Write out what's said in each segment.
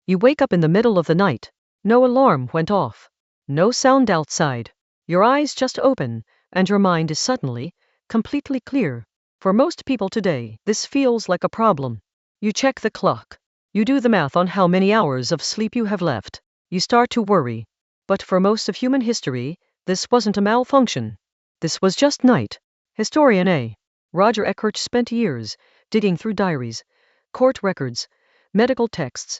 You wake up in the middle of the night. No alarm went off. No sound outside. Your eyes just open, and your mind is suddenly, completely clear. For most people today, this feels like a problem. You check the clock. You do the math on how many hours of sleep you have left. You start to worry. But for most of human history, this wasn't a malfunction. This was just night. Historian A. Roger Eckhart spent years digging through diaries, court records, medical texts,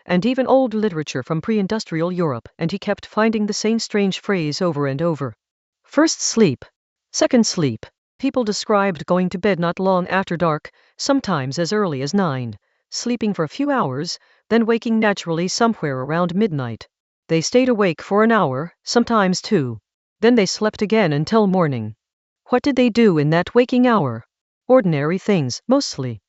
and even old literature from pre-industrial Europe, and he kept finding the same strange phrase over and over. First sleep. Second sleep. People described going to bed not long after dark, sometimes as early as 9, sleeping for a few hours, then waking naturally somewhere around midnight. They stayed awake for an hour, sometimes 2. Then they slept again until morning. What did they do in that waking hour? Ordinary things, mostly.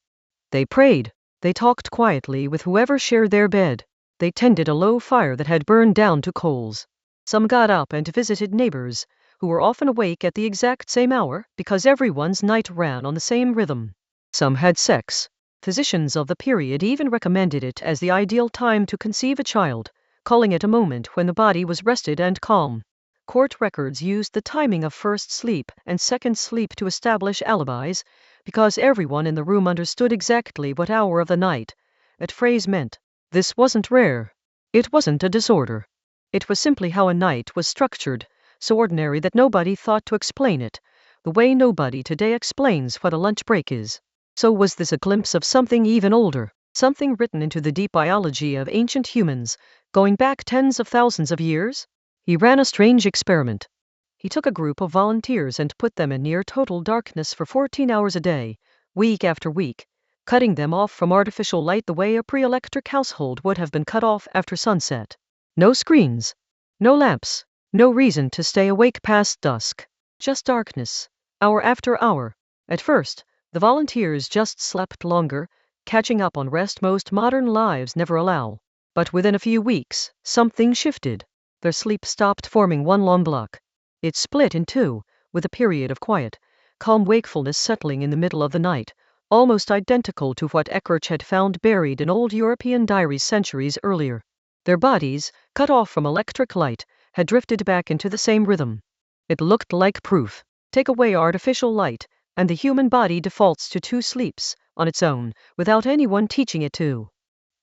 They prayed. They talked quietly with whoever shared their bed. They tended a low fire that had burned down to coals. Some got up and visited neighbors, who were often awake at the exact same hour because everyone's night ran on the same rhythm. Some had sex. Physicians of the period even recommended it as the ideal time to conceive a child, calling it a moment when the body was rested and calm. Court records used the timing of first sleep and second sleep to establish alibis, because everyone in the room understood exactly what hour of the night that phrase meant. This wasn't rare. It wasn't a disorder. It was simply how a night was structured, so ordinary that nobody thought to explain it, the way nobody today explains what a lunch break is. So was this a glimpse of something even older, something written into the deep biology of ancient humans, going back tens of thousands of years? He ran a strange experiment. He took a group of volunteers and put them in near total darkness for 14 hours a day, week after week, cutting them off from artificial light the way a pre-electric household would have been cut off after sunset. No screens, no lamps, no reason to stay awake past dusk. Just darkness, hour after hour. At first, the volunteers just slept longer, catching up on rest most modern lives never allow. But within a few weeks, something shifted. Their sleep stopped forming one long block. It split in two, with a period of quiet, calm wakefulness settling in the middle of the night, almost identical to what Eckhart had found buried in old European diaries centuries earlier. Their bodies, cut off from electric light, had drifted back into the same rhythm. It looked like proof. Take away artificial light, and the human body defaults to 2 sleeps, on its own, without anyone teaching it to.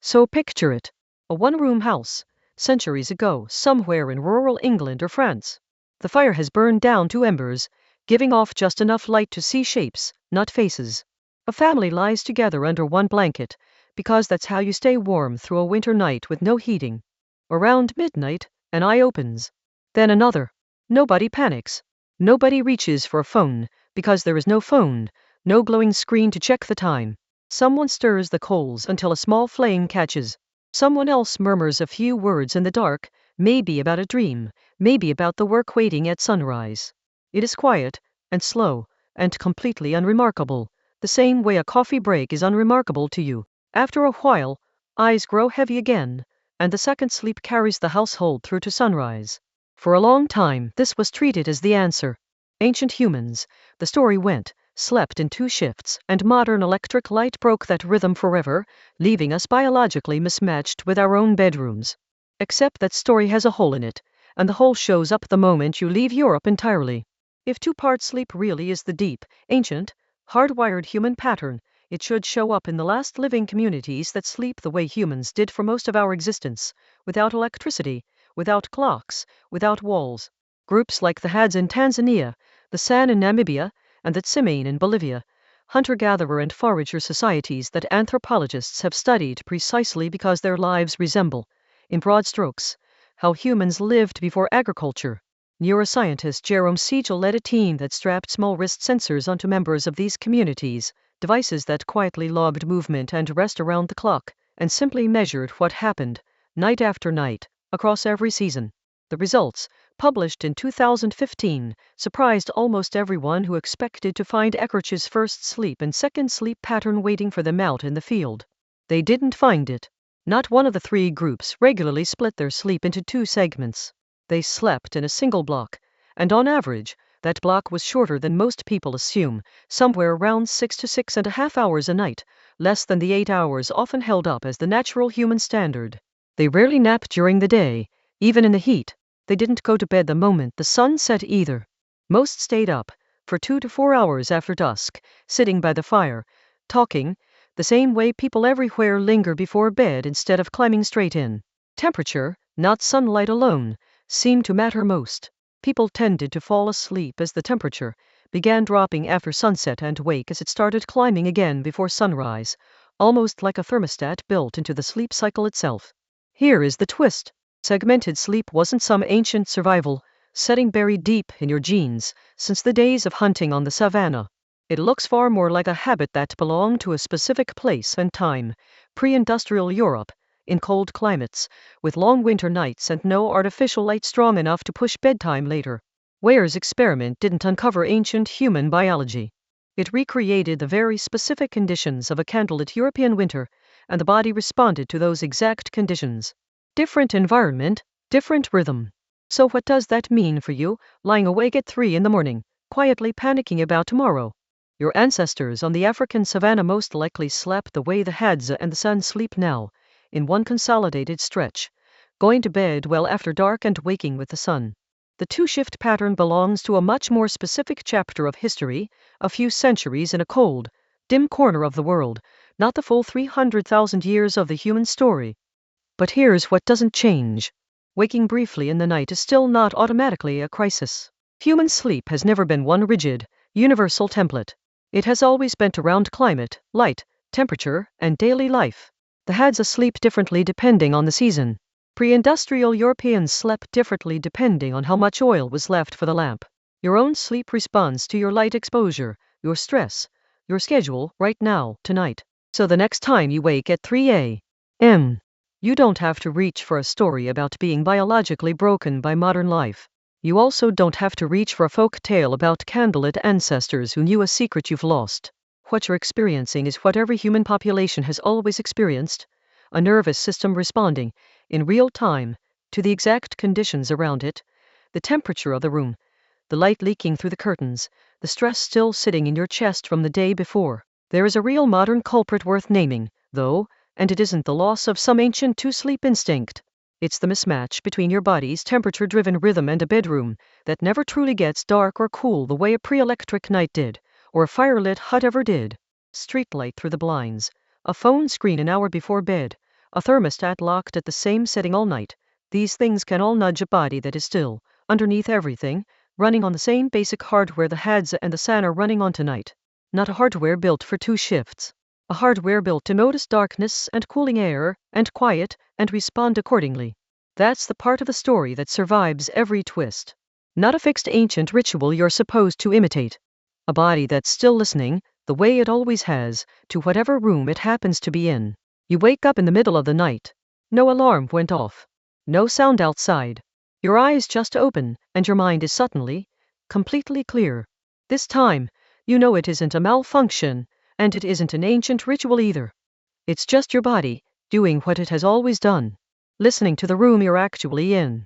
So picture it. A one-room house, centuries ago, somewhere in rural England or France. The fire has burned down to embers, giving off just enough light to see shapes, not faces. A family lies together under one blanket, because that's how you stay warm through a winter night with no heating. Around midnight, an eye opens. Then another. Nobody panics. Nobody reaches for a phone, because there is no phone, no glowing screen to check the time. Someone stirs the coals until a small flame catches. Someone else murmurs a few words in the dark, maybe about a dream, maybe about the work waiting at sunrise. It is quiet, and slow, and completely unremarkable, the same way a coffee break is unremarkable to you. After a while, eyes grow heavy again, and the second sleep carries the household through to sunrise. For a long time, this was treated as the answer. Ancient humans, the story went, slept in 2 shifts, and modern electric light broke that rhythm forever, leaving us biologically mismatched with our own bedrooms. Except that story has a hole in it, and the hole shows up the moment you leave Europe entirely. If 2-part sleep really is the deep, ancient, hardwired human pattern, it should show up in the last living communities that sleep the way humans did for most of our existence, without electricity, without clocks, without walls. Groups like the Hads in Tanzania, the San in Namibia, and the Tsimane in Bolivia, hunter-gatherer and forager societies that anthropologists have studied precisely because their lives resemble, in broad strokes, how humans lived before agriculture. Neuroscientist Jerome Siegel led a team that strapped small wrist sensors onto members of these communities, devices that quietly logged movement and rest around the clock, and simply measured what happened, night after night, across every season. The results, published in 2015, surprised almost everyone who expected to find Eckart's first sleep and second sleep pattern waiting for them out in the field. They didn't find it. Not one of the 3 groups regularly split their sleep into 2 segments. They slept in a single block, and on average, that block was shorter than most people assume, somewhere around 6 to 6.5 hours a night, less than the 8 hours often held up as the natural human standard. They rarely nap during the day, even in the heat. They didn't go to bed the moment the sun set either. Most stayed up for 2 to 4 hours after dusk, sitting by the fire, talking, the same way people everywhere linger before bed instead of climbing straight in. Temperature, not sunlight alone, seemed to matter most. People tended to fall asleep as the temperature began dropping after sunset and wake as it started climbing again before sunrise, almost like a thermostat built into the sleep cycle itself. Here is the twist. Segmented sleep wasn't some ancient survival setting buried deep in your genes since the days of hunting on the savannah. It looks far more like a habit that belonged to a specific place and time, pre-industrial Europe, in cold climates, with long winter nights and no artificial light strong enough to push bedtime later. Ware's experiment didn't uncover ancient human biology. It recreated the very specific conditions of a candlelit European winter, and the body responded to those exact conditions. Different environment, different rhythm. So what does that mean for you, lying awake at 3 in the morning, quietly panicking about tomorrow? Your ancestors on the African savannah most likely slept the way the Hadza and the Sun sleep now, in one consolidated stretch, going to bed well after dark and waking with the sun. The two-shift pattern belongs to a much more specific chapter of history, a few centuries in a cold, dim corner of the world, not the full 300,000 years of the human story. But here's what doesn't change. Waking briefly in the night is still not automatically a crisis. Human sleep has never been one rigid, universal template. It has always bent around climate, light, temperature, and daily life. The Hadza sleep differently depending on the season. Pre-industrial Europeans slept differently depending on how much oil was left for the lamp. Your own sleep responds to your light exposure, your stress, your schedule right now, tonight. So the next time you wake at 3 a.m., you don't have to reach for a story about being biologically broken by modern life. You also don't have to reach for a folk tale about candlelit ancestors who knew a secret you've lost. What you're experiencing is what every human population has always experienced, a nervous system responding, in real time, to the exact conditions around it, the temperature of the room, the light leaking through the curtains, the stress still sitting in your chest from the day before. There is a real modern culprit worth naming, though, and it isn't the loss of some ancient two-sleep instinct. It's the mismatch between your body's temperature-driven rhythm and a bedroom that never truly gets dark or cool the way a pre-electric night did, or a fire-lit hut ever did. Streetlight through the blinds, a phone screen an hour before bed, a thermostat locked at the same setting all night. These things can all nudge a body that is still, underneath everything, running on the same basic hardware the Hadza and the San are running on tonight. Not a hardware built for two shifts. A hardware built to notice darkness and cooling air and quiet and respond accordingly. That's the part of the story that survives every twist. Not a fixed ancient ritual you're supposed to imitate. A body that's still listening, the way it always has, to whatever room it happens to be in. You wake up in the middle of the night. No alarm went off. No sound outside. Your eyes just open, and your mind is suddenly, completely clear. This time, you know it isn't a malfunction, and it isn't an ancient ritual either. It's just your body, doing what it has always done. Listening to the room you're actually in.